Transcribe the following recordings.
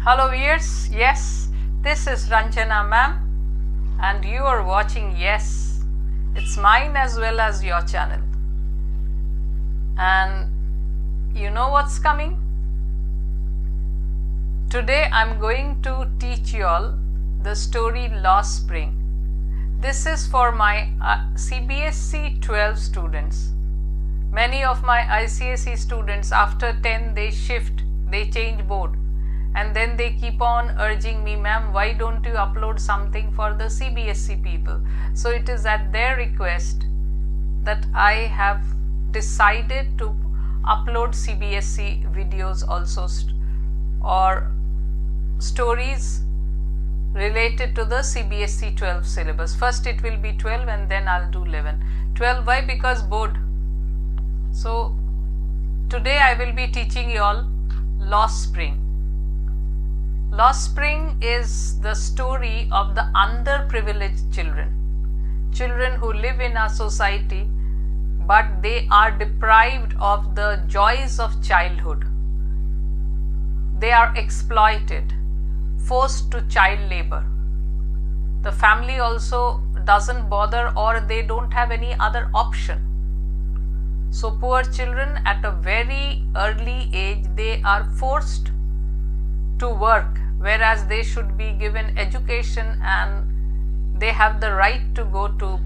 Hello viewers, yes, this is Ranjana ma'am and you are watching Yes, it's mine as well as your channel. And you know what's coming? Today I'm going to teach you all the story Lost Spring. This is for my CBSE 12 students. Many of my ICSE students after 10 they change board. And then they keep on urging me, ma'am, why don't you upload something for the CBSE people? So it is at their request that I have decided to upload CBSE videos also or stories related to the CBSE 12 syllabus. First it will be 12 and then I'll do 11. 12 why? Because board. So today I will be teaching you all Lost Spring. Lost Spring is the story of the underprivileged children who live in our society but they are deprived of the joys of childhood. They are exploited, forced to child labor. The family also doesn't bother or they don't have any other option. So poor children at a very early age they are forced to work, whereas they should be given education and they have the right to go to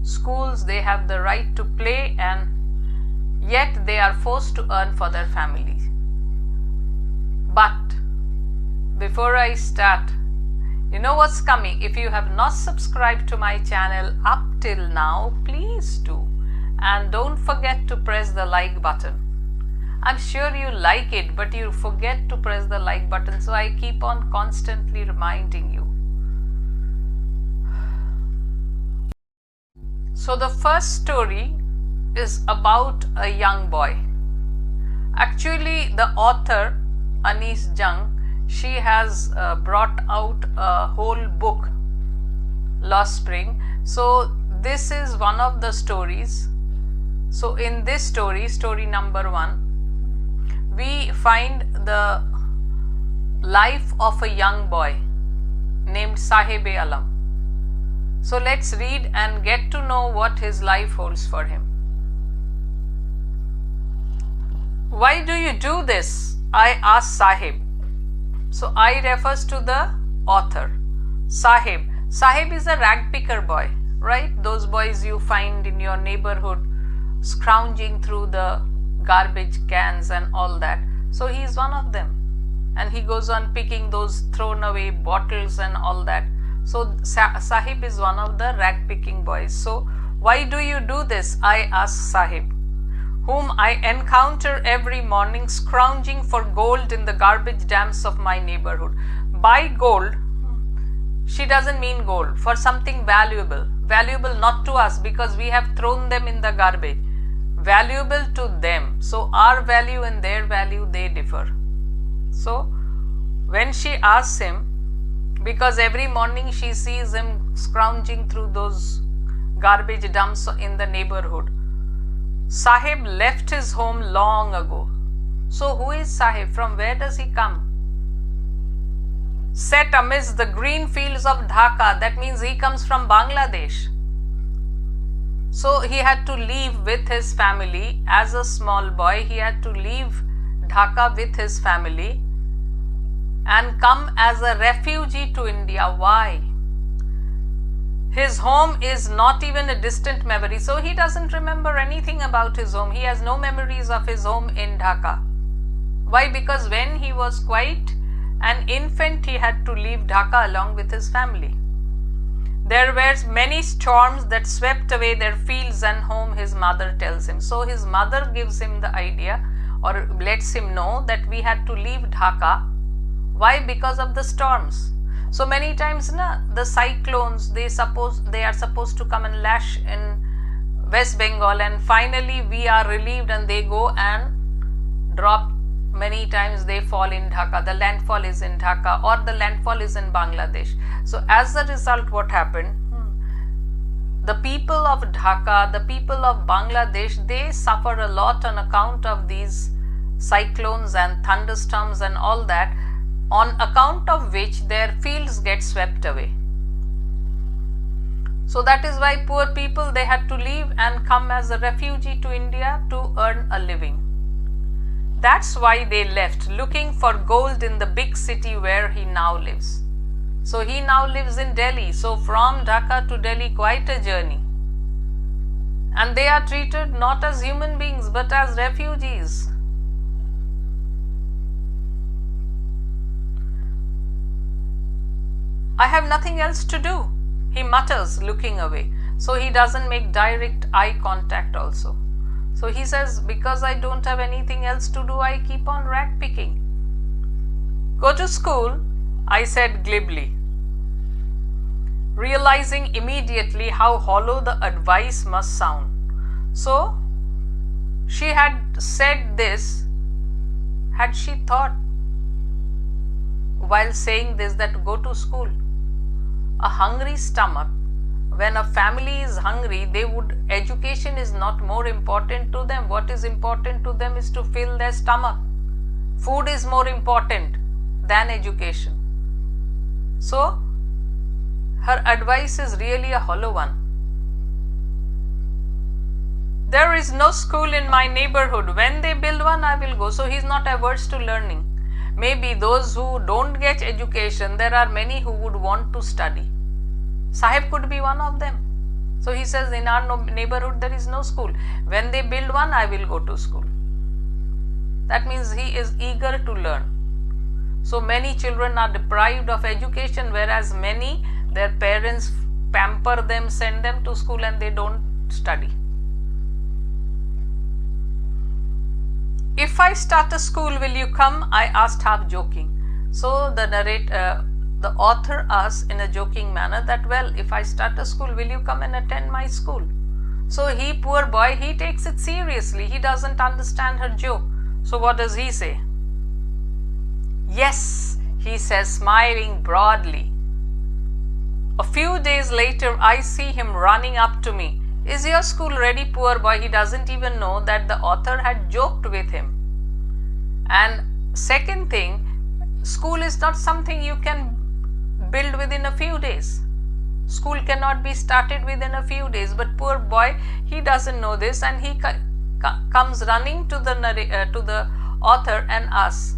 schools, they have the right to play, and yet they are forced to earn for their families. But before I start, you know what's coming? If you have not subscribed to my channel up till now, please do, and don't forget to press the like button. I'm sure you like it, but you forget to press the like button, so I keep on constantly reminding you. So the first story is about a young boy. Actually, the author, Anees Jung, she has brought out a whole book, Lost Spring. So this is one of the stories. So in this story, story number 1, we find the life of a young boy named Saheb-e-Alam. So let's read and get to know what his life holds for him. Why do you do this? I asked Saheb. So I refers to the author. Saheb. Saheb is a ragpicker boy, right? Those boys you find in your neighborhood scrounging through the garbage cans and all that. So he is one of them and he goes on picking those thrown away bottles and all that. So Sahib is one of the rag picking boys. So why do you do this? I asked Sahib, whom I encounter every morning scrounging for gold in the garbage dumps of my neighborhood. By gold, she doesn't mean gold, for something valuable. Valuable not to us because we have thrown them in the garbage. Valuable to them. So our value and their value, they differ. So when she asks him, because every morning she sees him scrounging through those garbage dumps in the neighborhood. Sahib left his home long ago. So who is Sahib? From where does he come? Set amidst the green fields of Dhaka. That means he comes from Bangladesh. So he had to leave with his family. As a small boy, he had to leave Dhaka with his family and come as a refugee to India. Why? His home is not even a distant memory. So he doesn't remember anything about his home. He has no memories of his home in Dhaka. Why? Because when he was quite an infant, he had to leave Dhaka along with his family. There were many storms that swept away their fields and home, his mother tells him. So his mother gives him the idea or lets him know that we had to leave Dhaka. Why? Because of the storms. So many times the cyclones, they are supposed to come and lash in West Bengal, and finally we are relieved and they go and drop. Many times they fall in Dhaka, the landfall is in Dhaka or the landfall is in Bangladesh. So as a result, what happened? The people of Dhaka, the people of Bangladesh, they suffer a lot on account of these cyclones and thunderstorms and all that. on account of which their fields get swept away. So that is why poor people, they had to leave and come as a refugee to India to earn a living. That's why they left, looking for gold in the big city where he now lives. So he now lives in Delhi. So from Dhaka to Delhi, quite a journey. And they are treated not as human beings but as refugees. I have nothing else to do, he mutters, looking away. So he doesn't make direct eye contact also. So he says, because I don't have anything else to do, I keep on rag picking. Go to school, I said glibly, realizing immediately how hollow the advice must sound. So she had said this, had she thought while saying this that go to school? A hungry stomach, when a family is hungry, education is not more important to them. What is important to them is to fill their stomach. Food is more important than education. So her advice is really a hollow one. There is no school in my neighborhood. When they build one, I will go. So he is not averse to learning. Maybe those who don't get education, there are many who would want to study. Saheb could be one of them. So he says, in our neighborhood there is no school. When they build one, I will go to school. That means he is eager to learn. So many children are deprived of education, whereas many, their parents pamper them, send them to school and they don't study. If I start a school, will you come? I asked, half joking. So the author asks in a joking manner that, well, if I start a school, will you come and attend my school? So he, poor boy, he takes it seriously. He doesn't understand her joke. So what does he say? Yes, he says, smiling broadly. A few days later, I see him running up to me. Is your school ready, poor boy? He doesn't even know that the author had joked with him. And second thing, school is not something you can build within a few days. School cannot be started within a few days. But poor boy, he doesn't know this, and he comes running to the author and asks,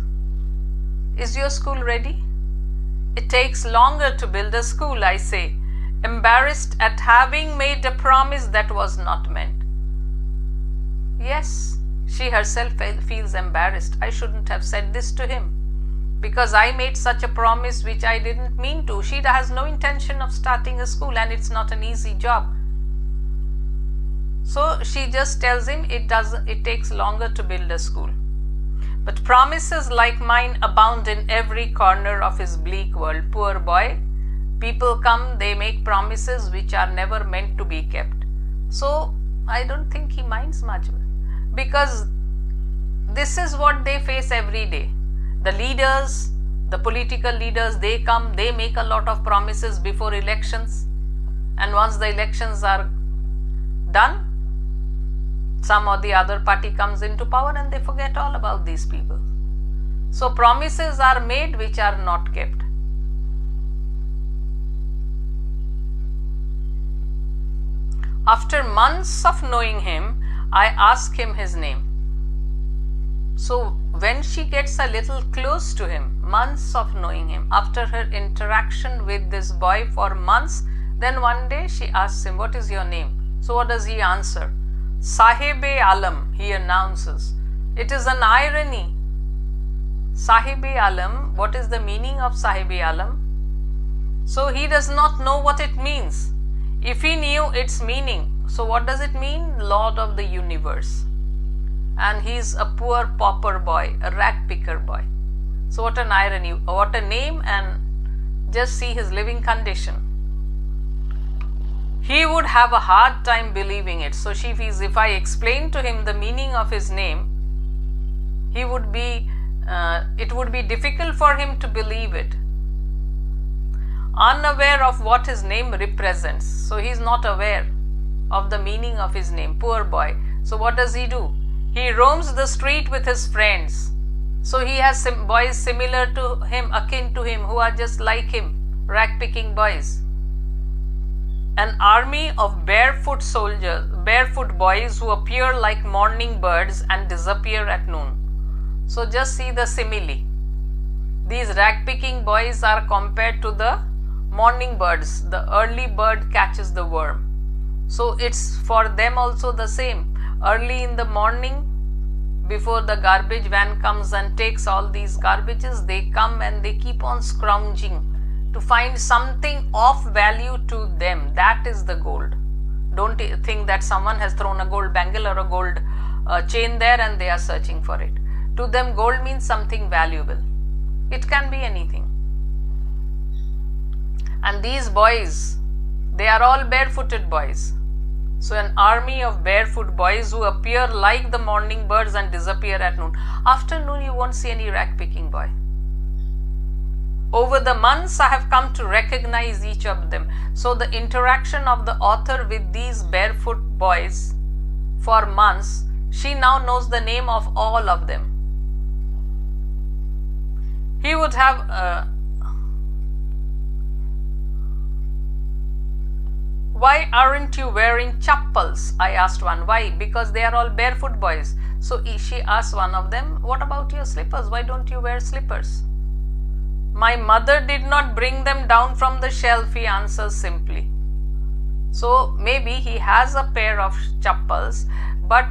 is your school ready? It takes longer to build a school, I say, embarrassed at having made a promise that was not meant. Yes, she herself feels embarrassed. I shouldn't have said this to him, because I made such a promise which I didn't mean to. She has no intention of starting a school, and it's not an easy job. So she just tells him it takes longer to build a school. But promises like mine abound in every corner of his bleak world. Poor boy. People come, they make promises which are never meant to be kept. So I don't think he minds much, because this is what they face every day. The leaders, the political leaders, they come, they make a lot of promises before elections, and once the elections are done, some or the other party comes into power and they forget all about these people. So promises are made which are not kept. After months of knowing him, I ask him his name. So when she gets a little close to him, months of knowing him, after her interaction with this boy for months, then one day she asks him, what is your name? So what does he answer? Saheb-e-Alam, he announces. It is an irony. Saheb-e-Alam, what is the meaning of Saheb-e-Alam? So he does not know what it means. If he knew its meaning, so what does it mean? Lord of the universe. And he is a poor pauper boy, a rag picker boy. So what an irony, what a name, and just see his living condition. He would have a hard time believing it. So she feels, if I explain to him the meaning of his name, it would be difficult for him to believe it. Unaware of what his name represents. So he is not aware of the meaning of his name, poor boy. So what does he do? He roams the street with his friends, So he has boys similar to him, akin to him, who are just like him, rag-picking boys. An army of barefoot soldiers, barefoot boys who appear like morning birds and disappear at noon. So just see the simile. These rag-picking boys are compared to the morning birds. The early bird catches the worm. So it's for them also the same. Early in the morning, before the garbage van comes and takes all these garbages, they come and they keep on scrounging to find something of value to them. That is the gold. Don't think that someone has thrown a gold bangle or a gold chain there and they are searching for it. To them, gold means something valuable. It can be anything. And these boys, they are all barefooted boys. So an army of barefoot boys who appear like the morning birds and disappear at noon. After noon, you won't see any rag-picking boy. Over the months, I have come to recognize each of them. So the interaction of the author with these barefoot boys for months, she now knows the name of all of them. He would have why aren't you wearing chappals? I asked one. Why? Because they are all barefoot boys. So she asked one of them, what about your slippers? Why don't you wear slippers? My mother did not bring them down from the shelf, he answers simply. So maybe he has a pair of chappals, but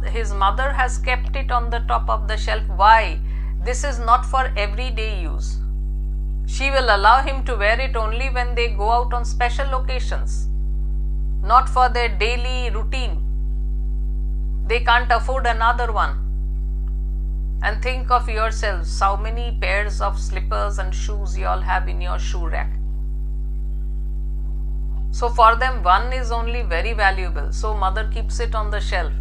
his mother has kept it on the top of the shelf. Why? This is not for everyday use. She will allow him to wear it only when they go out on special occasions, not for their daily routine. They can't afford another one. And think of yourselves, how many pairs of slippers and shoes you all have in your shoe rack. So for them, one is only very valuable. So mother keeps it on the shelf.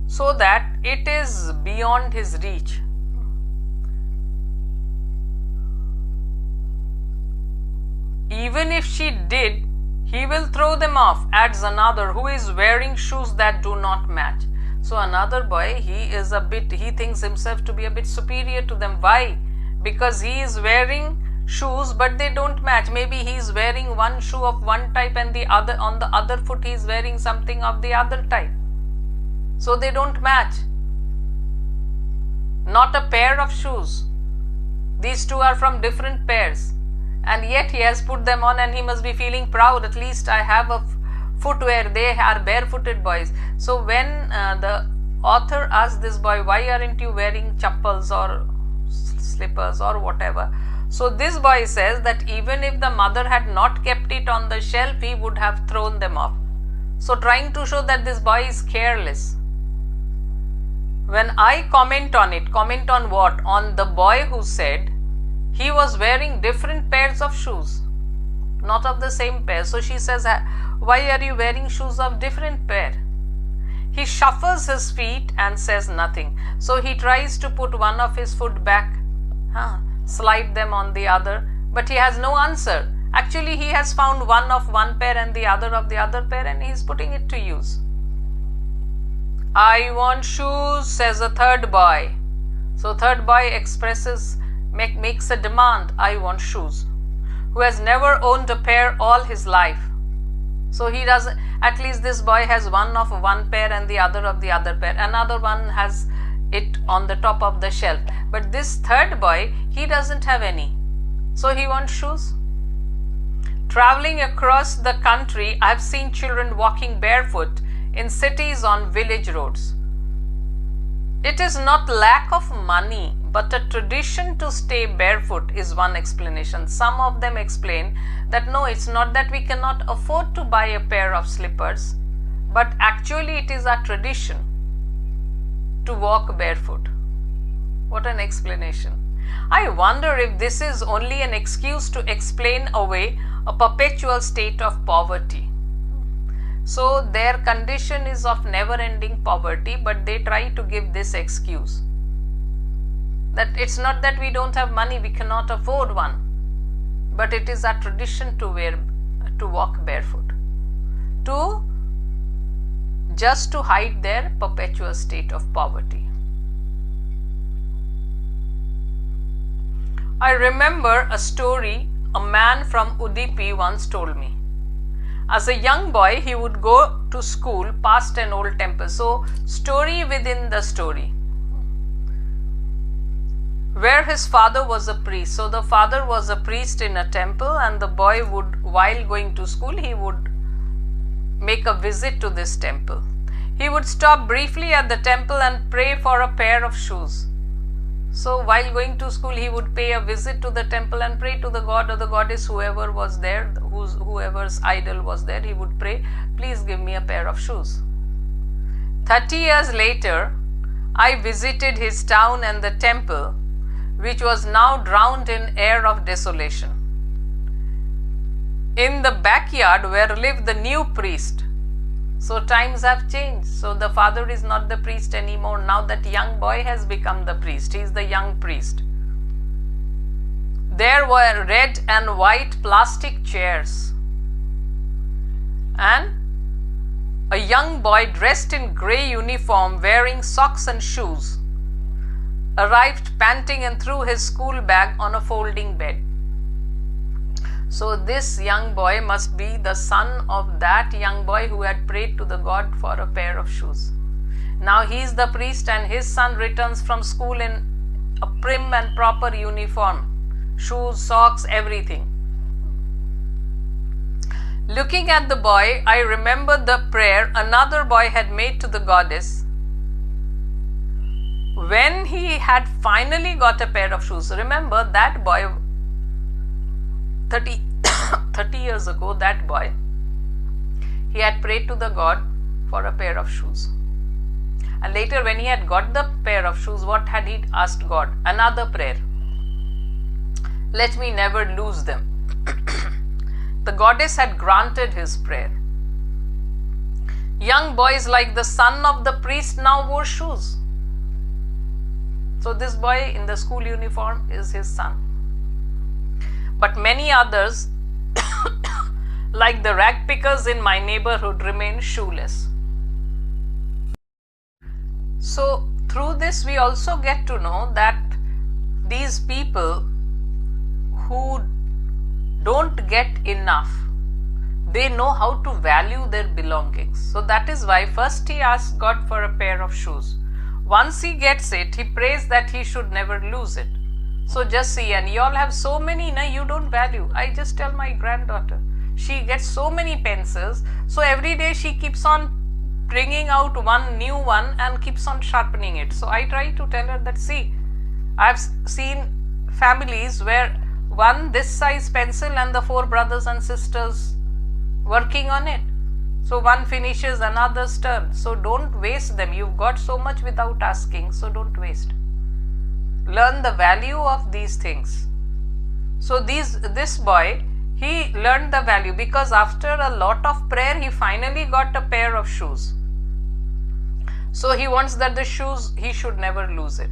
So that it is beyond his reach. Even if she did, he will throw them off, adds another who is wearing shoes that do not match. So another boy, he thinks himself to be a bit superior to them. Why? Because he is wearing shoes but they don't match. Maybe he is wearing one shoe of one type and on the other foot he is wearing something of the other type. So they don't match. Not a pair of shoes. These two are from different pairs. And yet he has put them on and he must be feeling proud. At least I have a footwear. They are barefooted boys. So when the author asks this boy, why aren't you wearing chappals or slippers or whatever? So this boy says that even if the mother had not kept it on the shelf, he would have thrown them off. So trying to show that this boy is careless. When I comment on it, comment on what? On the boy who said he was wearing different pairs of shoes, not of the same pair. So she says, why are you wearing shoes of different pair? He shuffles his feet and says nothing. So he tries to put one of his foot back, slide them on the other, but he has no answer. Actually, he has found one of one pair and the other of the other pair and he is putting it to use. I want shoes, says a third boy. So third boy makes a demand, I want shoes, who has never owned a pair all his life. So he doesn't, at least this boy has one of one pair and the other of the other pair. Another one has it on the top of the shelf. But this third boy, he doesn't have any. So he wants shoes. Traveling across the country, I've seen children walking barefoot in cities on village roads. It is not lack of money, but a tradition to stay barefoot is one explanation. Some of them explain that no, it's not that we cannot afford to buy a pair of slippers, but actually it is our tradition to walk barefoot. What an explanation. I wonder if this is only an excuse to explain away a perpetual state of poverty. So their condition is of never-ending poverty, but they try to give this excuse. That it's not that we don't have money, we cannot afford one, but it is our tradition to walk barefoot. to just to hide their perpetual state of poverty. I remember a story a man from Udupi once told me. As a young boy, he would go to school past an old temple. So, story within the story. Where his father was a priest. So, the father was a priest in a temple, and the boy would, while going to school, he would make a visit to this temple. He would stop briefly at the temple and pray for a pair of shoes. So while going to school, he would pay a visit to the temple and pray to the god or the goddess, whoever was there, whoever's idol was there. He would pray, please give me a pair of shoes. 30 years later, I visited his town and the temple, which was now drowned in air of desolation. In the backyard where lived the new priest. So times have changed. So the father is not the priest anymore. Now that young boy has become the priest. He is the young priest. There were red and white plastic chairs. And a young boy dressed in grey uniform, wearing socks and shoes, arrived panting and threw his school bag on a folding bed. So this young boy must be the son of that young boy who had prayed to the god for a pair of shoes. Now he is the priest and his son returns from school in a prim and proper uniform. Shoes, socks, everything. Looking at the boy, I remembered the prayer another boy had made to the goddess when he had finally got a pair of shoes. Remember that boy 30 years ago, that boy, he had prayed to the god for a pair of shoes. And later when he had got the pair of shoes, what had he asked God? Another prayer. Let me never lose them. The goddess had granted his prayer. Young boys like the son of the priest now wore shoes. So this boy in the school uniform is his son. But many others, like the ragpickers in my neighborhood, remain shoeless. So through this we also get to know that these people who don't get enough, they know how to value their belongings. So that is why first he asks God for a pair of shoes. Once he gets it, he prays that he should never lose it. So just see, and you all have so many, you don't value. I just tell my granddaughter, she gets so many pencils, so every day she keeps on bringing out one new one and keeps on sharpening it. So I try to tell her that, see, I've seen families where one this size pencil and the 4 brothers and sisters working on it. So one finishes another's turn. So don't waste them. You've got so much without asking, so don't waste. Learn the value of these things. So this boy, he learned the value because after a lot of prayer, he finally got a pair of shoes. So he wants that the shoes, he should never lose it.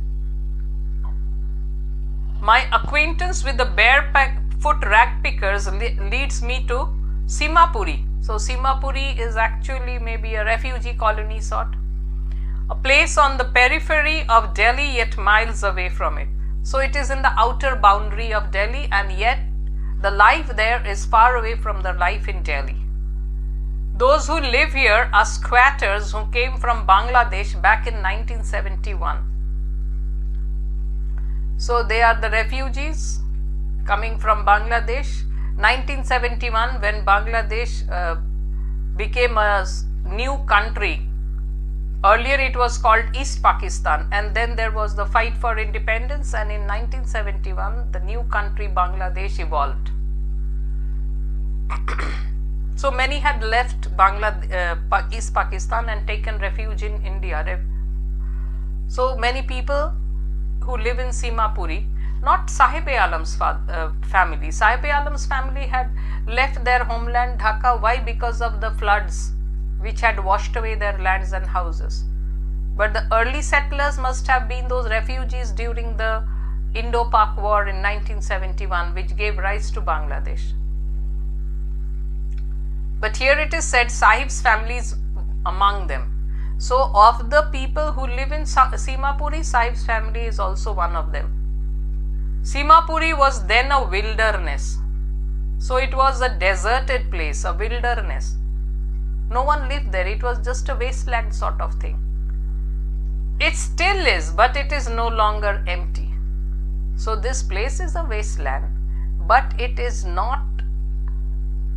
My acquaintance with the barefoot ragpickers leads me to Seemapuri. So Seemapuri is actually maybe a refugee colony sort. A place on the periphery of Delhi yet miles away from it. So it is in the outer boundary of Delhi and yet the life there is far away from the life in Delhi. Those who live here are squatters who came from Bangladesh back in 1971. So they are the refugees coming from Bangladesh. 1971, when Bangladesh became a new country. Earlier it was called East Pakistan, and then there was the fight for independence, and in 1971 the new country Bangladesh evolved. So many had left East Pakistan and taken refuge in India. So many people who live in Seemapuri, not Saheb-e-Alam's family. Saheb-e-Alam's family had left their homeland Dhaka. Why? Because of the floods which had washed away their lands and houses. But the early settlers must have been those refugees during the Indo-Pak War in 1971, which gave rise to Bangladesh. But here it is said Sahib's family is among them. So of the people who live in Seemapuri, Sahib's family is also one of them. Seemapuri was then a wilderness. So it was a deserted place, a wilderness. No one lived there. It was just a wasteland sort of thing. It still is, but it is no longer empty. So this place is a wasteland, but it is not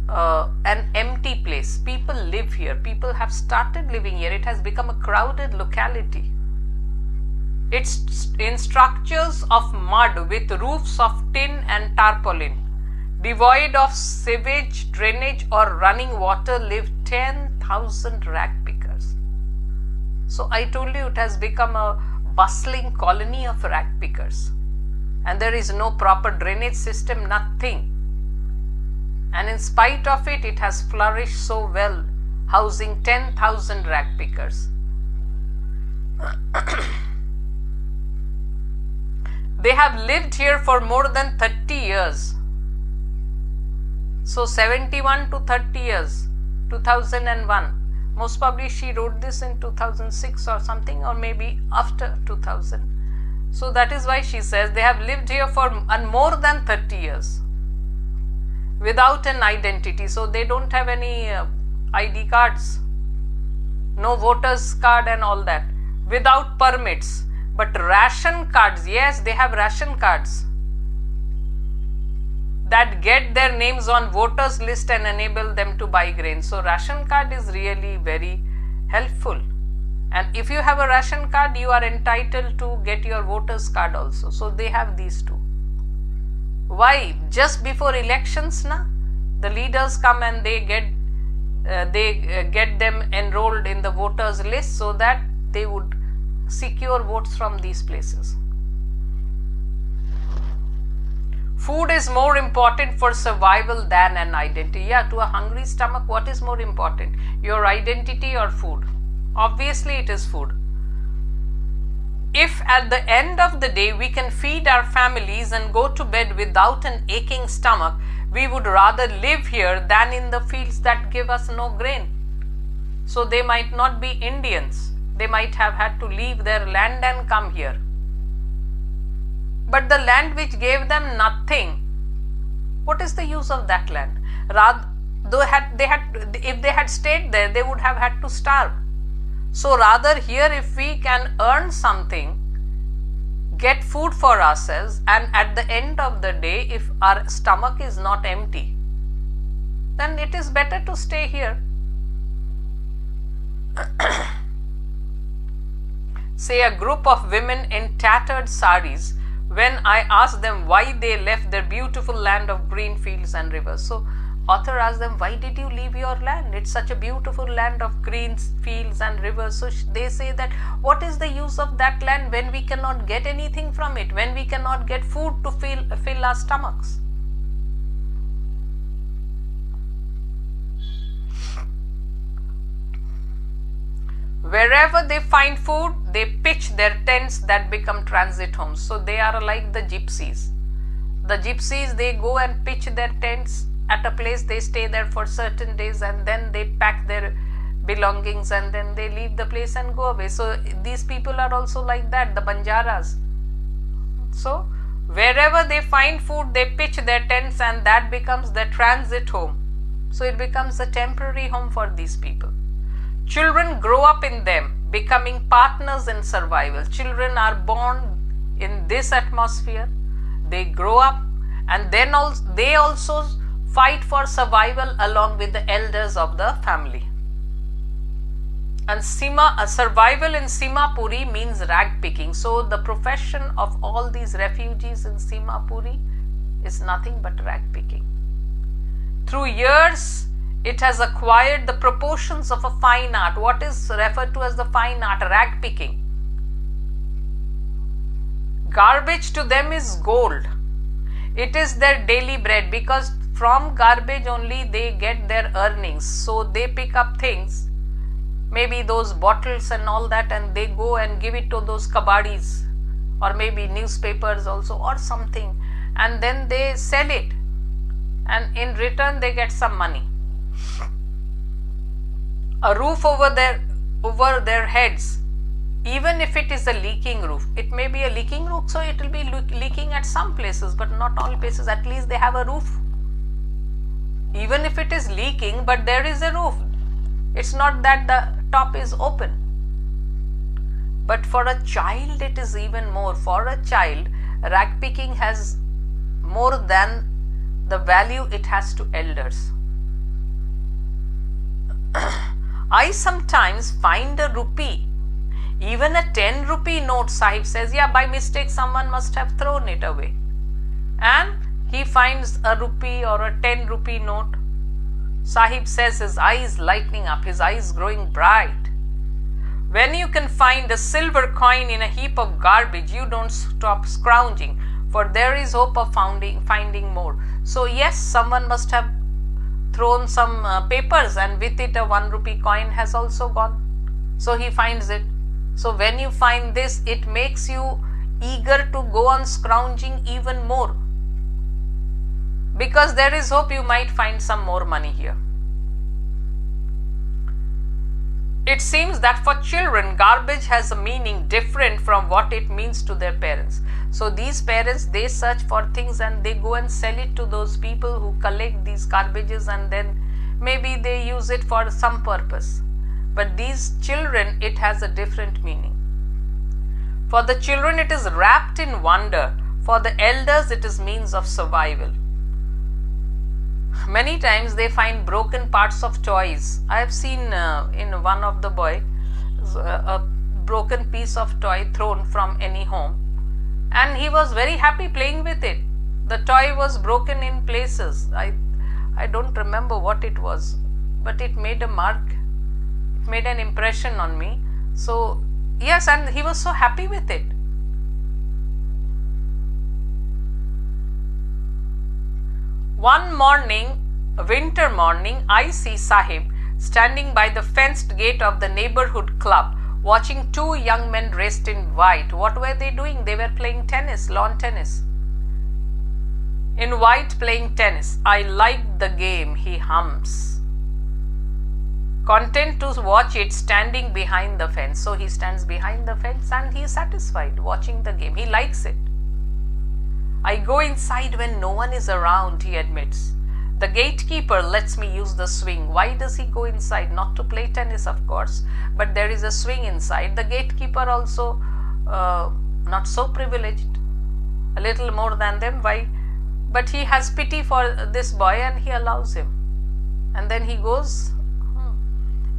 an empty place. People live here. People have started living here. It has become a crowded locality. It's in structures of mud with roofs of tin and tarpaulin. Devoid of sewage, drainage or running water live 10,000 ragpickers. So I told you it has become a bustling colony of ragpickers. And there is no proper drainage system, nothing. And in spite of it, it has flourished so well, housing 10,000 ragpickers. They have lived here for more than 30 years. So 71 to 30 years, 2001. Most probably she wrote this in 2006 or something, or maybe after 2000. So that is why she says they have lived here for more than 30 years without an identity. So they don't have any ID cards, no voters card and all that, without permits. But ration cards, yes, they have ration cards that get their names on voters list and enable them to buy grain. So ration card is really very helpful. And if you have a ration card, you are entitled to get your voters card also. So they have these two. Why? Just before elections, the leaders come and they get them enrolled in the voters list so that they would secure votes from these places. Food is more important for survival than an identity. Yeah, to a hungry stomach, what is more important? Your identity or food? Obviously, it is food. If at the end of the day we can feed our families and go to bed without an aching stomach, we would rather live here than in the fields that give us no grain. So they might not be Indians. They might have had to leave their land and come here. But the land which gave them nothing, what is the use of that land? If they had stayed there, they would have had to starve. So rather here, if we can earn something, get food for ourselves, and at the end of the day, if our stomach is not empty, then it is better to stay here. Say a group of women in tattered saris, when I asked them why they left their beautiful land of green fields and rivers. So author asked them, why did you leave your land? It's such a beautiful land of green fields and rivers. So they say that what is the use of that land when we cannot get anything from it, when we cannot get food to fill our stomachs? Wherever they find food, they pitch their tents that become transit homes. So they are like the gypsies. The gypsies, they go and pitch their tents at a place, they stay there for certain days, and then they pack their belongings and then they leave the place and go away. So these people are also like that, the Banjaras. So wherever they find food, they pitch their tents and that becomes the transit home. So it becomes a temporary home for these people. Children grow up in them, becoming partners in survival. Children are born in this atmosphere, they grow up, and then they also fight for survival along with the elders of the family. And survival in Seemapuri means rag picking. So the profession of all these refugees in Seemapuri is nothing but rag picking. Through years, it has acquired the proportions of a fine art. What is referred to as the fine art? Rag picking. Garbage to them is gold. It is their daily bread, because from garbage only they get their earnings. So they pick up things, maybe those bottles and all that, and they go and give it to those kabadis, or maybe newspapers also, or something, and then they sell it, and in return they get some money. a roof over their heads, even if it is a leaking roof. It may be a leaking roof, so it will be leaking at some places, but not all places. At least they have a roof. Even if it is leaking, but there is a roof. It's not that the top is open. But for a child, it is even more. For a child, rag picking has more than the value it has to elders. I sometimes find a rupee, even a 10 rupee note. Sahib says, yeah, by mistake someone must have thrown it away. And he finds a rupee or a 10 rupee note. Sahib says his eyes lightening up, his eyes growing bright. When you can find a silver coin in a heap of garbage, you don't stop scrounging, for there is hope of finding more. So yes, someone must have thrown some papers, and with it a 1 rupee coin has also gone. So he finds it. So when you find this, it makes you eager to go on scrounging even more, because there is hope you might find some more money here. It seems that for children, garbage has a meaning different from what it means to their parents. So these parents, they search for things and they go and sell it to those people who collect these garbages, and then maybe they use it for some purpose. But these children, it has a different meaning. For the children, it is wrapped in wonder. For the elders, it is means of survival. Many times they find broken parts of toys. I have seen in one of the boy a broken piece of toy thrown from any home, and he was very happy playing with it. The toy was broken in places. I don't remember what it was, but it made a mark. It made an impression on me. So yes, and he was so happy with it. One morning, a winter morning, I see Sahib standing by the fenced gate of the neighborhood club, watching two young men dressed in white. What were they doing? They were playing tennis, lawn tennis. In white, playing tennis. I like the game, he hums, content to watch it standing behind the fence. So he stands behind the fence and he is satisfied watching the game. He likes it. I go inside when no one is around, he admits. The gatekeeper lets me use the swing. Why does he go inside? Not to play tennis, of course, but there is a swing inside. The gatekeeper also not so privileged, a little more than them. Why? But he has pity for this boy and he allows him. And then he goes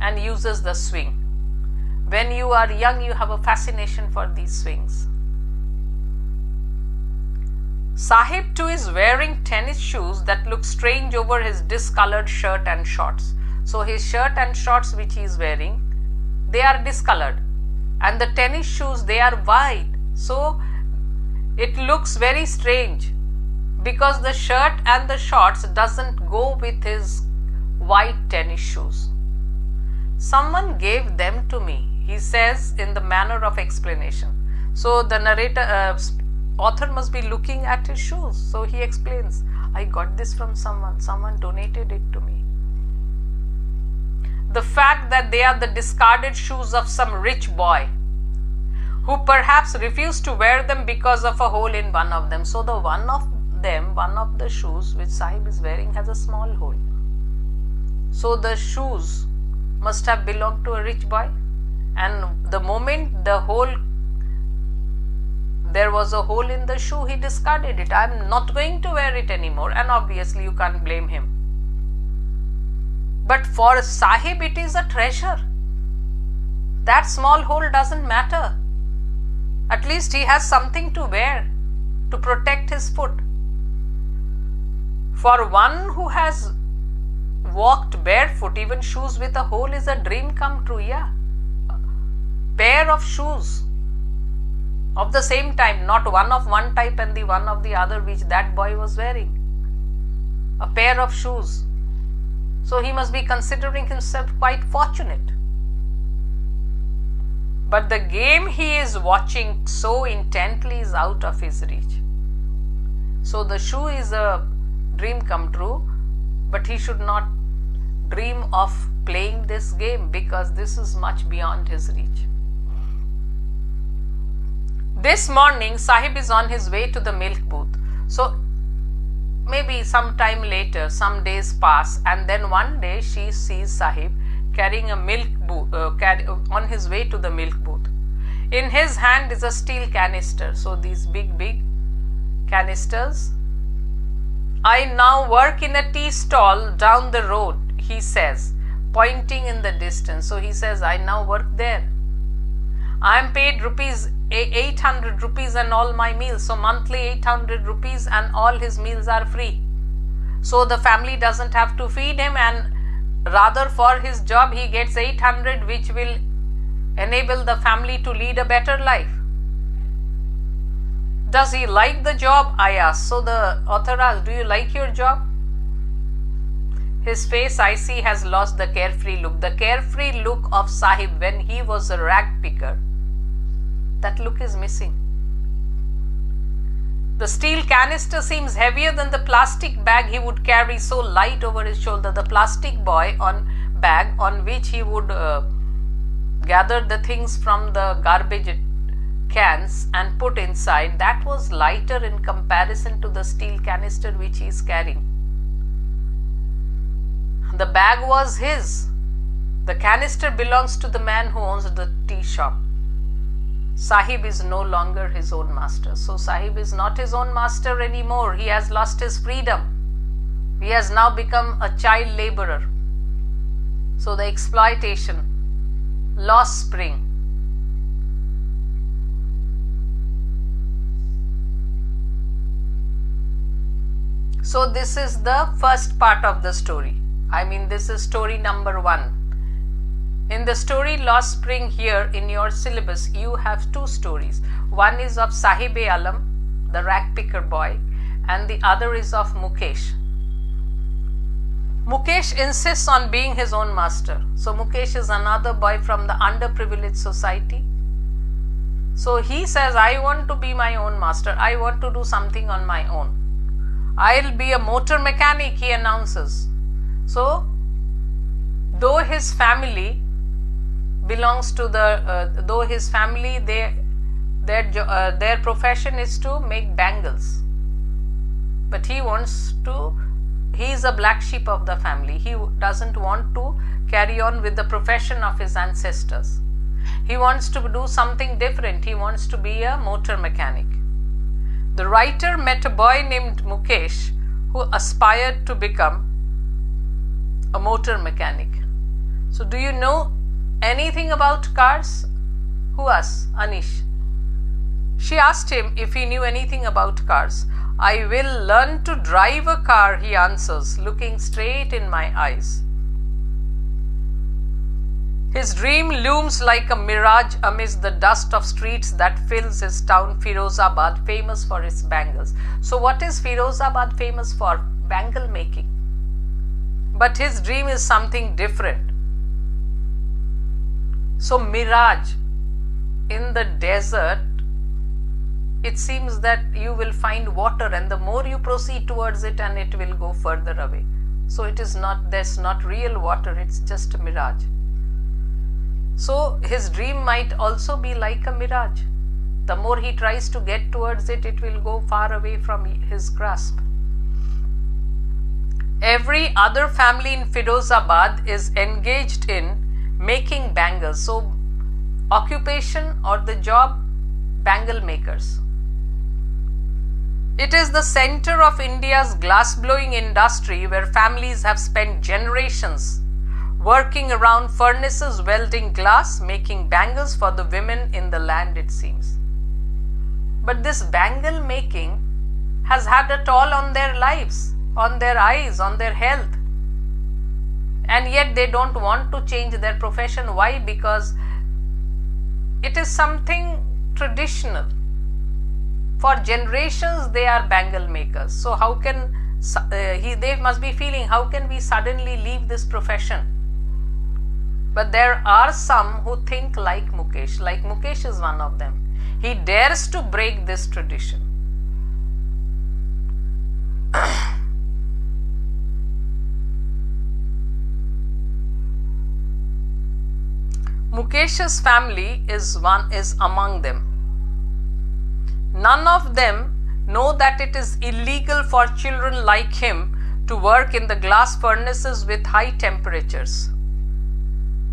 and uses the swing. When you are young, you have a fascination for these swings. Sahib too is wearing tennis shoes that look strange over his discolored shirt and shorts. So his shirt and shorts which he is wearing, they are discolored, and the tennis shoes, they are white. So it looks very strange because the shirt and the shorts doesn't go with his white tennis shoes. Someone gave them to me, he says in the manner of explanation. So the narrator, author must be looking at his shoes. So he explains, I got this from someone donated it to me. The fact that they are the discarded shoes of some rich boy who perhaps refused to wear them because of a hole in one of them. So the one of the shoes which Sahib is wearing has a small hole. So the shoes must have belonged to a rich boy, and the moment there was a hole in the shoe, he discarded it. I'm not going to wear it anymore, and obviously you can't blame him. But for Sahib, it is a treasure. That small hole doesn't matter. At least he has something to wear to protect his foot. For one who has walked barefoot, even shoes with a hole is a dream come true. Yeah, pair of shoes of the same type, not one of one type and the one of the other which that boy was wearing. A pair of shoes. So he must be considering himself quite fortunate. But the game he is watching so intently is out of his reach. So the shoe is a dream come true, but he should not dream of playing this game because this is much beyond his reach. This morning, Sahib is on his way to the milk booth. So maybe some time later, some days pass, and then one day she sees Sahib carrying a milk booth, on his way to the milk booth. In his hand is a steel canister. So these big canisters. I now work in a tea stall down the road, he says, pointing in the distance. So he says, I now work there. I am paid 800 rupees and all my meals. So monthly 800 rupees and all his meals are free. So the family doesn't have to feed him, and rather for his job he gets 800, which will enable the family to lead a better life. Does he like the job? I asked. So the author asked, do you like your job? His face, I see, has lost the carefree look. The carefree look of Sahib when he was a rag picker. That look is missing. The steel canister seems heavier than the plastic bag he would carry so light over his shoulder. The plastic bag on which he would gather the things from the garbage cans and put inside, that was lighter in comparison to the steel canister which he is carrying. The bag was his. The canister belongs to the man who owns the tea shop. Sahib is no longer his own master. So Sahib is not his own master anymore. He has lost his freedom. He has now become a child laborer. So the exploitation, lost spring. So this is the first part of the story. I mean, this is story number 1. In the story Lost Spring here in your syllabus, you have 2 stories. One is of Saheb-e-Alam, the rag picker boy, and the other is of Mukesh. Mukesh insists on being his own master. So Mukesh is another boy from the underprivileged society. So he says, I want to be my own master. I want to do something on my own. I'll be a motor mechanic, he announces. So, though his family belongs to the, their profession is to make bangles, but he is a black sheep of the family. He doesn't want to carry on with the profession of his ancestors. He wants to do something different. He wants to be a motor mechanic. The writer met a boy named Mukesh who aspired to become a motor mechanic. So do you know anything about cars? Who asked? Anish. She asked him if he knew anything about cars. I will learn to drive a car, he answers, looking straight in my eyes. His dream looms like a mirage amidst the dust of streets that fills his town, Firozabad, famous for its bangles. So what is Firozabad famous for? Bangle making. But his dream is something different. So mirage, in the desert, it seems that you will find water, and the more you proceed towards it, and it will go further away. So it is not, there's not real water, it's just a mirage. So his dream might also be like a mirage. The more he tries to get towards it, it will go far away from his grasp. Every other family in Firozabad is engaged in making bangles. So occupation or the job, bangle makers. It is the center of India's glass-blowing industry, where families have spent generations working around furnaces, welding glass, making bangles for the women in the land, it seems. But this bangle making has had a toll on their lives, on their eyes, on their health. And yet they don't want to change their profession. Why? Because it is something traditional. For generations they are bangle makers. So how can they must be feeling, how can we suddenly leave this profession? But there are some who think like Mukesh. Like Mukesh is one of them. He dares to break this tradition. Mukesh's family is among them. None of them know that it is illegal for children like him to work in the glass furnaces with high temperatures.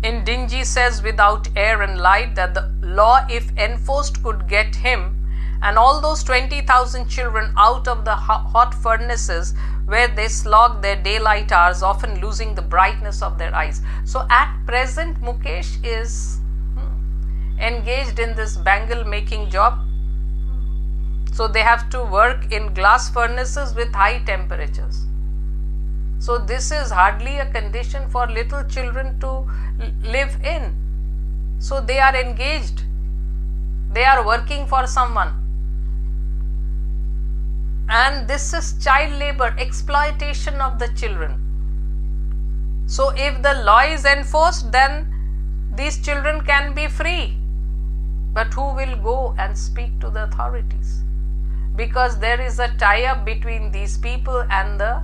In Dingy says without air and light that the law, if enforced, could get him and all those 20,000 children out of the hot furnaces where they slog their daylight hours, often losing the brightness of their eyes. So at present, Mukesh is engaged in this bangle making job. So they have to work in glass furnaces with high temperatures. So this is hardly a condition for little children to live in. So they are engaged. They are working for someone. And this is child labor, exploitation of the children. So if the law is enforced, then these children can be free. But who will go and speak to the authorities? Because there is a tie-up between these people and the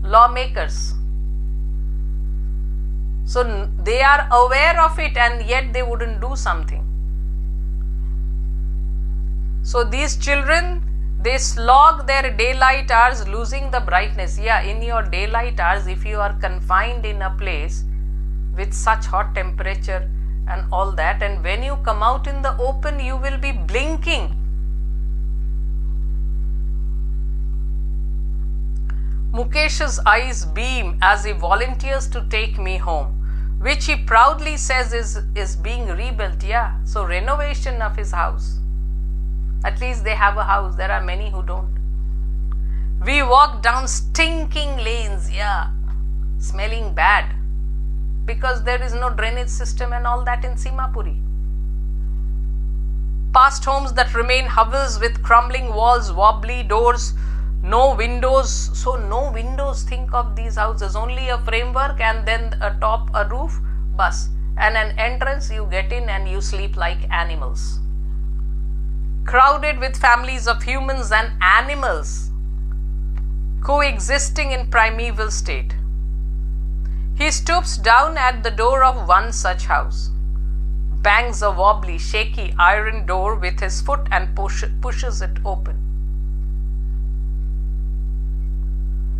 lawmakers. So they are aware of it and yet they wouldn't do something. So these children, they slog their daylight hours losing the brightness. Yeah, in your daylight hours, if you are confined in a place with such hot temperature and all that, and when you come out in the open, you will be blinking. Mukesh's eyes beam as he volunteers to take me home, which he proudly says is being rebuilt. Yeah, so renovation of his house. At least they have a house. There are many who don't. We walk down stinking lanes, yeah, smelling bad, because there is no drainage system and all that in Seemapuri. Past homes that remain hovels with crumbling walls, wobbly doors, no windows. So no windows, think of these houses, only a framework and then atop a roof, bus, and an entrance. You get in and you sleep like animals. Crowded with families of humans and animals coexisting in primeval state. He stoops down at the door of one such house, bangs a wobbly, shaky iron door with his foot and pushes it open.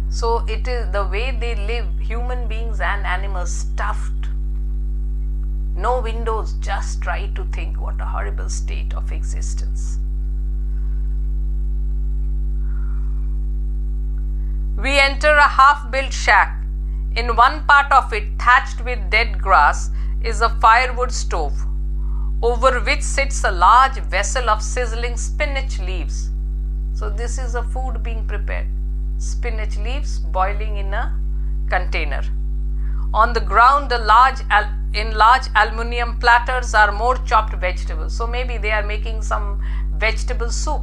So it is the way they live, human beings and animals, stuffed. No windows, just try to think what a horrible state of existence. We enter a half-built shack. In one part of it, thatched with dead grass, is a firewood stove, over which sits a large vessel of sizzling spinach leaves. So this is a food being prepared. Spinach leaves boiling in a container. On the ground, in large aluminium platters are more chopped vegetables. So maybe they are making some vegetable soup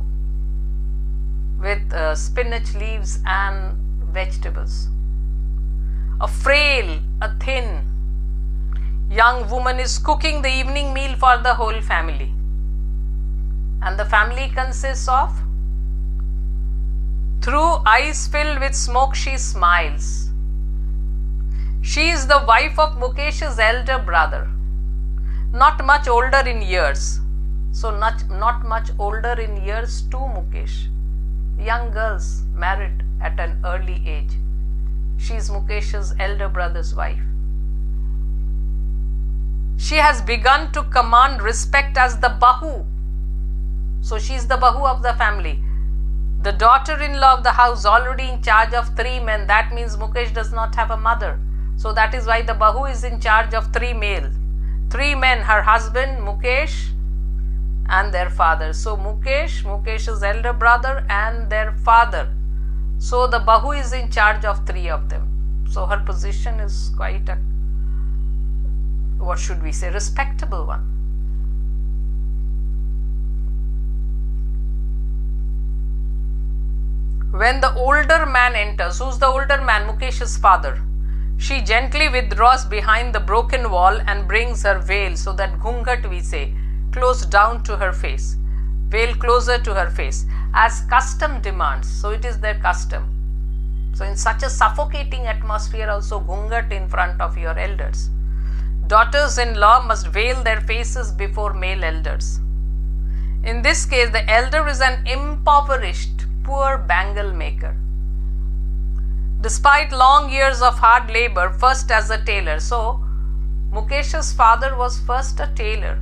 with spinach leaves and vegetables. A frail, a thin young woman is cooking the evening meal for the whole family. And the family consists of, through eyes filled with smoke, she smiles. She is the wife of Mukesh's elder brother, not much older in years. So not much older in years to Mukesh. Young girls married at an early age. She is Mukesh's elder brother's wife. She has begun to command respect as the Bahu. So she is the Bahu of the family. The daughter-in-law of the house, already in charge of 3 men. That means Mukesh does not have a mother. So that is why the Bahu is in charge of 3 male. 3 men, her husband, Mukesh, and their father. So Mukesh's elder brother and their father. So the Bahu is in charge of 3 of them. So her position is quite a, what should we say, respectable one. When the older man enters, who's the older man? Mukesh's father. She gently withdraws behind the broken wall and brings her veil, so that ghungat we say, close down to her face. Veil closer to her face, as custom demands. So it is their custom. So in such a suffocating atmosphere also, ghungat in front of your elders. daughters-in-law must veil their faces before male elders. In this case, the elder is an impoverished, poor bangle maker. Despite long years of hard labor, first as a tailor. So, Mukesh's father was first a tailor.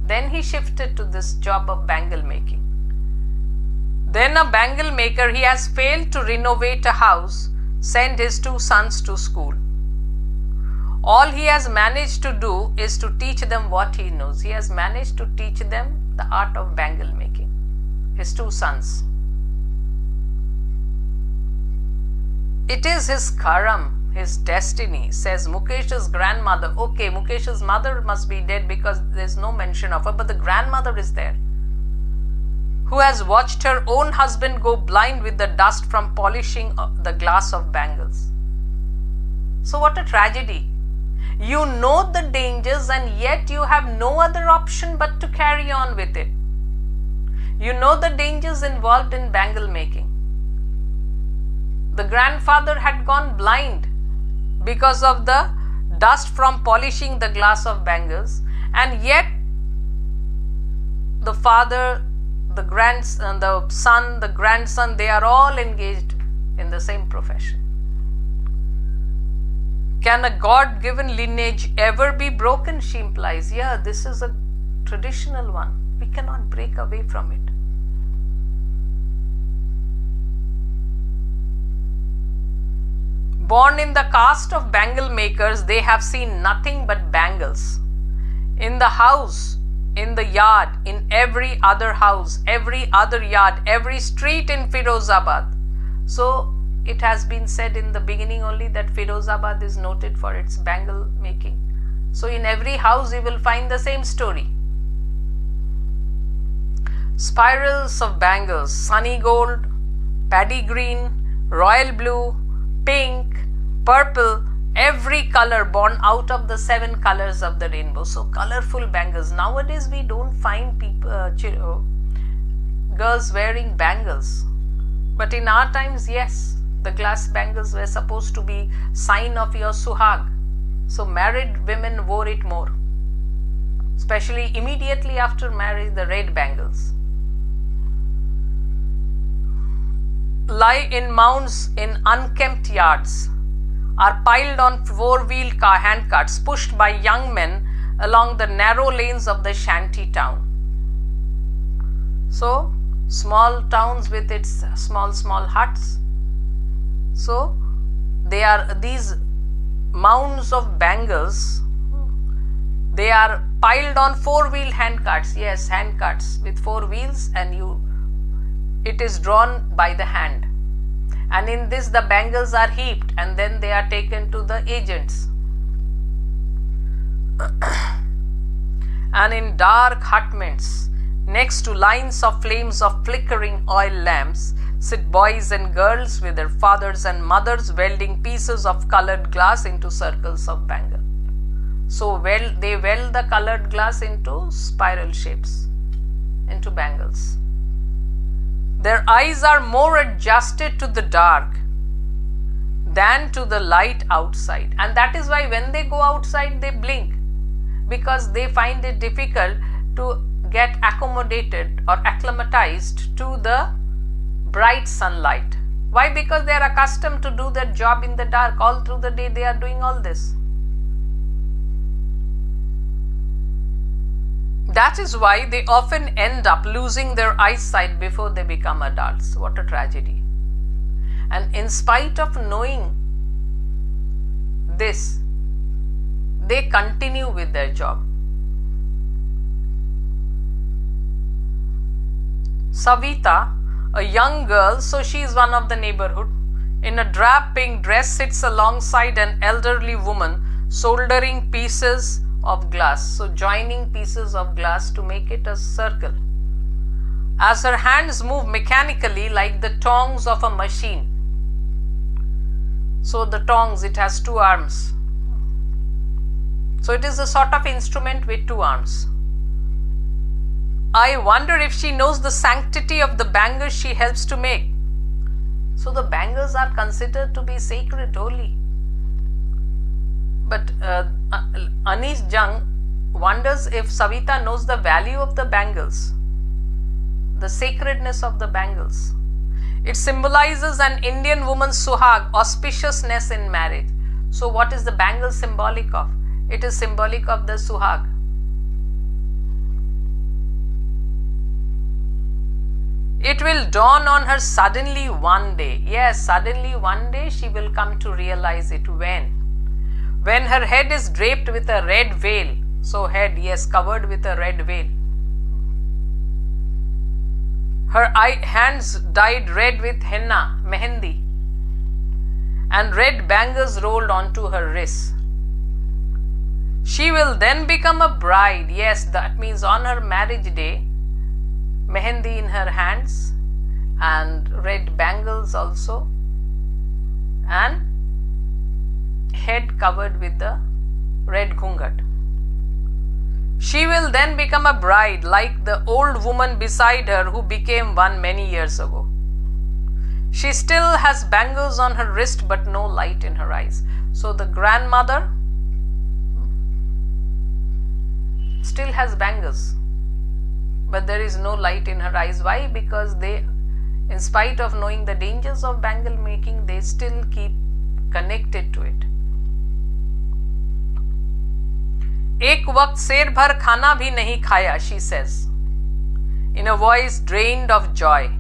Then he shifted to this job of bangle making. Then a bangle maker, he has failed to renovate a house, send his 2 sons to school. All he has managed to do is to teach them what he knows. He has managed to teach them the art of bangle making. His 2 sons. It is his karam, his destiny, says Mukesh's grandmother. Okay, Mukesh's mother must be dead because there is no mention of her, but the grandmother is there, who has watched her own husband go blind with the dust from polishing the glass of bangles. So what a tragedy. You know the dangers and yet you have no other option but to carry on with it. You know the dangers involved in bangle making. The grandfather had gone blind because of the dust from polishing the glass of bangles, and yet the father, the grandson, the son, the grandson, they are all engaged in the same profession. Can a God-given lineage ever be broken, she implies. Yeah, this is a traditional one. We cannot break away from it. Born in the caste of bangle makers, they have seen nothing but bangles. In the house, in the yard, in every other house, every other yard, every street in Firozabad. So, it has been said in the beginning only that Firozabad is noted for its bangle making. So, in every house you will find the same story. Spirals of bangles, sunny gold, paddy green, royal blue, pink, purple, every color born out of the 7 colors of the rainbow. So, colorful bangles. Nowadays we don't find people, girls wearing bangles. But in our times, yes. The glass bangles were supposed to be sign of your suhag. So married women wore it more. Especially immediately after marriage, the red bangles. Lie in mounds in unkempt yards, are piled on 4-wheel handcarts pushed by young men along the narrow lanes of the shanty town. So, small towns with its small huts. So, they are these mounds of bangles, they are piled on 4-wheel handcarts. Yes, handcarts with 4 wheels, and it is drawn by the hand. And in this the bangles are heaped and then they are taken to the agents. And in dark hutments, next to lines of flames of flickering oil lamps, sit boys and girls with their fathers and mothers welding pieces of colored glass into circles of bangle. So they weld the colored glass into spiral shapes, into bangles. Their eyes are more adjusted to the dark than to the light outside. And that is why when they go outside, they blink, because they find it difficult to get accommodated or acclimatized to the bright sunlight. Why? Because they are accustomed to do their job in the dark. All through the day they are doing all this. That is why they often end up losing their eyesight before they become adults. What a tragedy. And in spite of knowing this, they continue with their job. Savita, a young girl, so she is one of the neighborhood, in a drab pink dress sits alongside an elderly woman soldering pieces of glass, so joining pieces of glass to make it a circle. As her hands move mechanically like the tongs of a machine. So the tongs, it has 2 arms. So it is a sort of instrument with 2 arms. I wonder if she knows the sanctity of the bangles she helps to make. So the bangles are considered to be sacred, holy. But Anees Jung wonders if Savita knows the value of the bangles, the sacredness of the bangles. It symbolizes an Indian woman's suhag, auspiciousness in marriage. So what is the bangle symbolic of? It is symbolic of the suhag. It will dawn on her suddenly one day. Yes, suddenly one day she will come to realize it. When? When her head is draped with a red veil. So head, yes, covered with a red veil. Her hands dyed red with henna, mehendi, and red bangles rolled onto her wrists. She will then become a bride. Yes, that means on her marriage day, mehendi in her hands and red bangles also, and head covered with the red ghungat. She will then become a bride like the old woman beside her who became one many years ago. She still has bangles on her wrist but no light in her eyes. So the grandmother still has bangles, but there is no light in her eyes. Why? Because they, in spite of knowing the dangers of bangle making, they still keep connected to it. एक वक्त शेर भर खाना भी नहीं खाया, she says, in a voice drained of joy.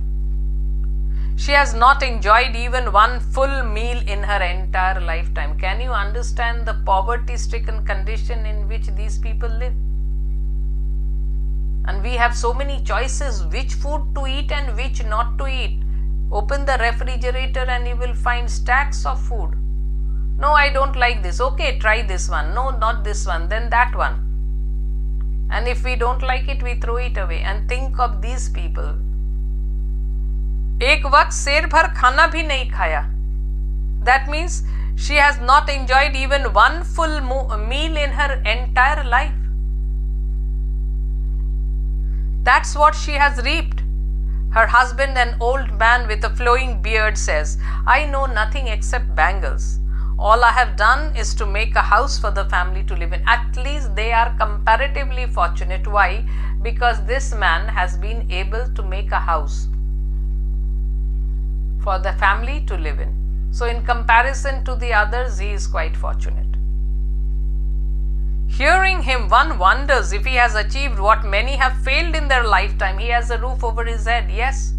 She has not enjoyed even one full meal in her entire lifetime. Can you understand the poverty-stricken condition in which these people live? And we have so many choices which food to eat and which not to eat. Open the refrigerator and you will find stacks of food. No, I don't like this. Okay, try this one. No, not this one. Then that one. And if we don't like it, we throw it away. And think of these people. एक वक्त शेर भर खाना भी नहीं खाया. That means she has not enjoyed even one full meal in her entire life. That's what she has reaped. Her husband, an old man with a flowing beard, says, I know nothing except bangles. All I have done is to make a house for the family to live in. At least they are comparatively fortunate. Why? Because this man has been able to make a house for the family to live in. So in comparison to the others, he is quite fortunate. Hearing him, one wonders if he has achieved what many have failed in their lifetime. He has a roof over his head. Yes.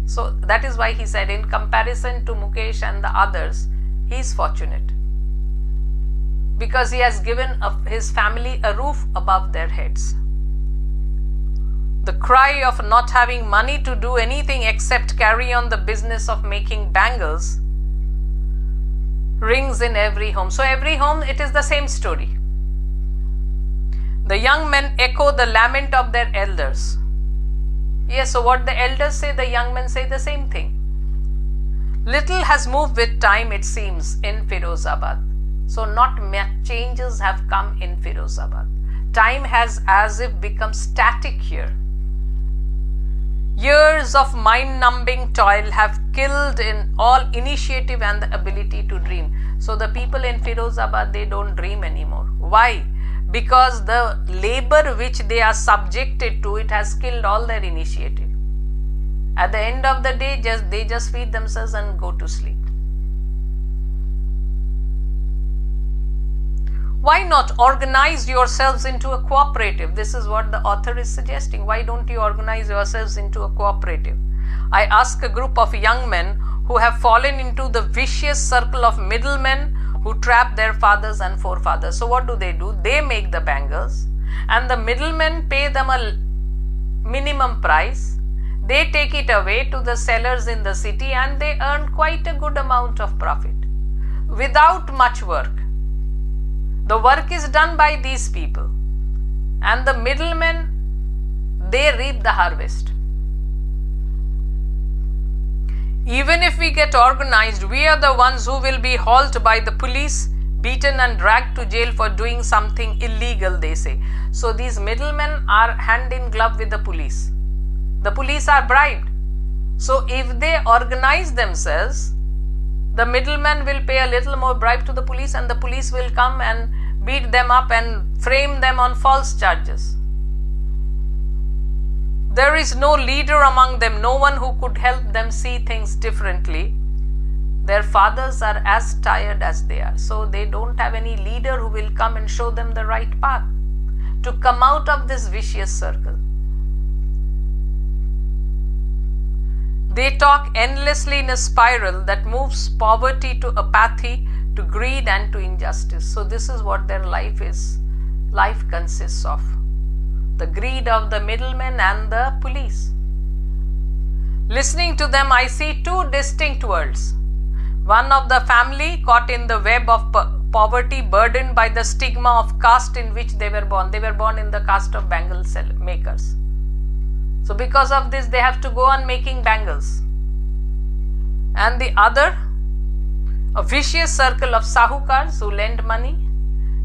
So that is why he said, in comparison to Mukesh and the others, he is fortunate. Because he has given his family a roof above their heads. The cry of not having money to do anything except carry on the business of making bangles rings in every home. So every home, it is the same story. The young men echo the lament of their elders. Yes, so what the elders say, the young men say the same thing. Little has moved with time, it seems, in Firozabad. So not much changes have come in Firozabad. Time has as if become static here. Years of mind-numbing toil have killed in all initiative and the ability to dream. So the people in Firozabad, they don't dream anymore. Why? Because the labor which they are subjected to, it has killed all their initiative. At the end of the day, they just feed themselves and go to sleep. Why not organize yourselves into a cooperative? This is what the author is suggesting. Why don't you organize yourselves into a cooperative? I ask a group of young men who have fallen into the vicious circle of middlemen who trap their fathers and forefathers. So what do? They make the bangles and the middlemen pay them a minimum price. They take it away to the sellers in the city and they earn quite a good amount of profit without much work. The work is done by these people and the middlemen, they reap the harvest. Even if we get organized, we are the ones who will be hauled by the police, beaten and dragged to jail for doing something illegal, they say. So these middlemen are hand in glove with the police. The police are bribed. So if they organize themselves, the middleman will pay a little more bribe to the police, and the police will come and beat them up and frame them on false charges. There is no leader among them, no one who could help them see things differently. Their fathers are as tired as they are, so they don't have any leader who will come and show them the right path to come out of this vicious circle. They talk endlessly in a spiral that moves poverty to apathy, to greed and to injustice. So this is what their life is. Life consists of the greed of the middlemen and the police. Listening to them, I see two distinct worlds. One of the family caught in the web of poverty, burdened by the stigma of caste in which they were born. They were born in the caste of bangle makers. So because of this, they have to go on making bangles. And the other, a vicious circle of sahukars who lend money,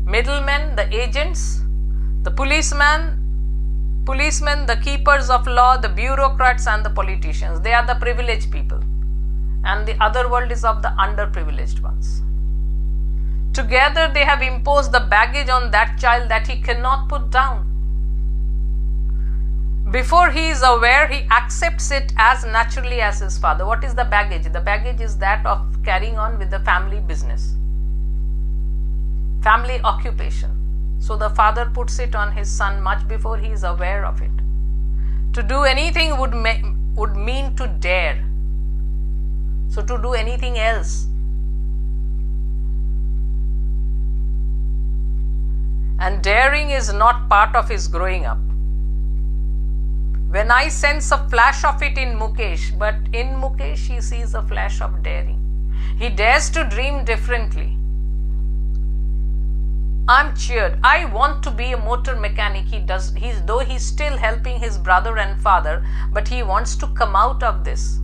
middlemen, the agents, the policemen, the keepers of law, the bureaucrats and the politicians. They are the privileged people. And the other world is of the underprivileged ones. Together they have imposed the baggage on that child that he cannot put down. Before he is aware, he accepts it as naturally as his father. What is the baggage? The baggage is that of carrying on with the family business, family occupation. So the father puts it on his son much before he is aware of it. To do anything would mean to dare. So to do anything else. And daring is not part of his growing up. When I sense a flash of it in Mukesh, but in Mukesh he sees a flash of daring. He dares to dream differently. I'm cheered. I want to be a motor mechanic. Though he's still helping his brother and father, but he wants to come out of this.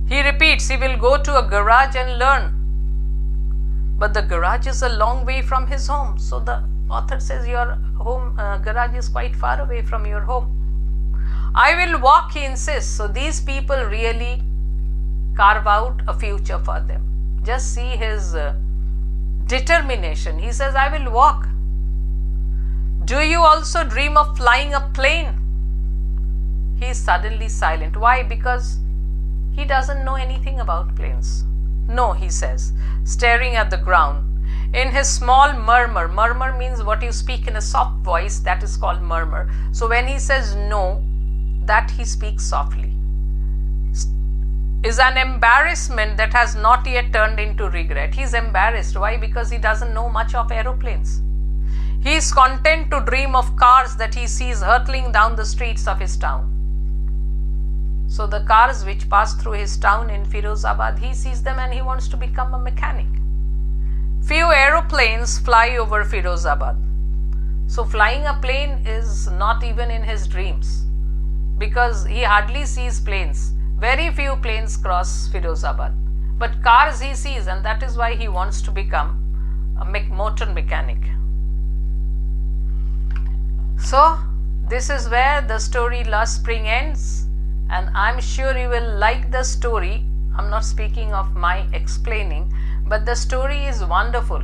He repeats, he will go to a garage and learn. But the garage is a long way from his home. So the author says your home garage is quite far away from your home. I will walk, he insists. So these people really carve out a future for them. Just see his determination. He says, I will walk. Do you also dream of flying a plane? He is suddenly silent. Why? Because he doesn't know anything about planes. No, he says, staring at the ground. In his small murmur, murmur means what you speak in a soft voice, that is called murmur. So when he says no, that he speaks softly, is an embarrassment that has not yet turned into regret. He is embarrassed. Why? Because he doesn't know much of aeroplanes. He is content to dream of cars that he sees hurtling down the streets of his town. So the cars which pass through his town in Firozabad, he sees them and he wants to become a mechanic. Few aeroplanes fly over Firozabad. So flying a plane is not even in his dreams, because he hardly sees planes. Very few planes cross Firozabad. But cars he sees, and that is why he wants to become a motor mechanic. So this is where the story Last Spring ends. And I'm sure you will like the story. I'm not speaking of my explaining, but the story is wonderful.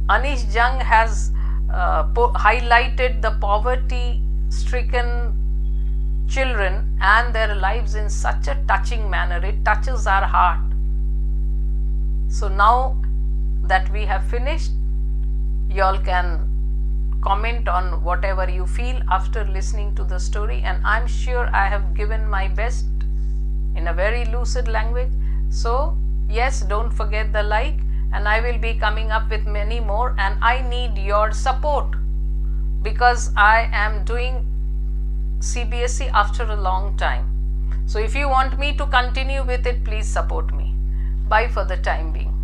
Anees Jung has highlighted the poverty-stricken children and their lives in such a touching manner. It touches our heart. So now that we have finished, you all can comment on whatever you feel after listening to the story, and I'm sure I have given my best in a very lucid language. So yes, don't forget the like, and I will be coming up with many more, and I need your support because I am doing CBSE after a long time. So if you want me to continue with it, please support me. Bye for the time being.